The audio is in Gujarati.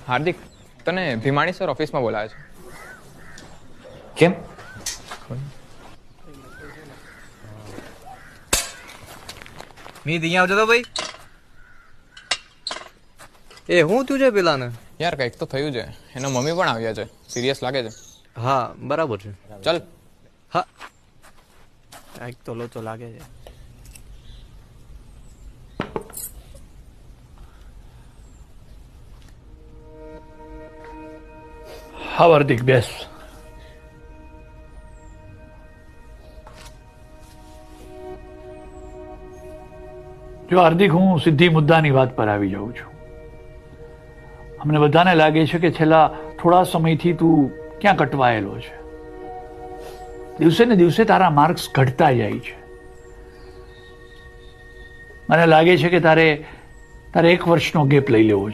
હાર્દિક, તને ભીમાણી સર ઓફિસમાં બોલાવે છે. કેમ? મી અહીંયા આવજો તો ભાઈ. એ હું તું છે પેલાને? યાર કંઈક તો થયું છે. એના મમ્મી પણ આવ્યા છે. સિરિયસ લાગે છે. હા બરાબર છે. ચાલ. હા કંઈક તો લોચો લાગે છે. હા હાર્દિક, બેસ. જો હાર્દિક, હું સીધી મુદ્દાની વાત પર આવી જાઉં છું. અમને બધાને લાગે છે કે છેલ્લા થોડા સમયથી તું ક્યાં કટવાયેલો છે. દિવસે ને દિવસે તારા માર્ક્સ ઘટતા જાય છે. મને લાગે છે કે તારે 1 વર્ષનો ગેપ લઈ લેવો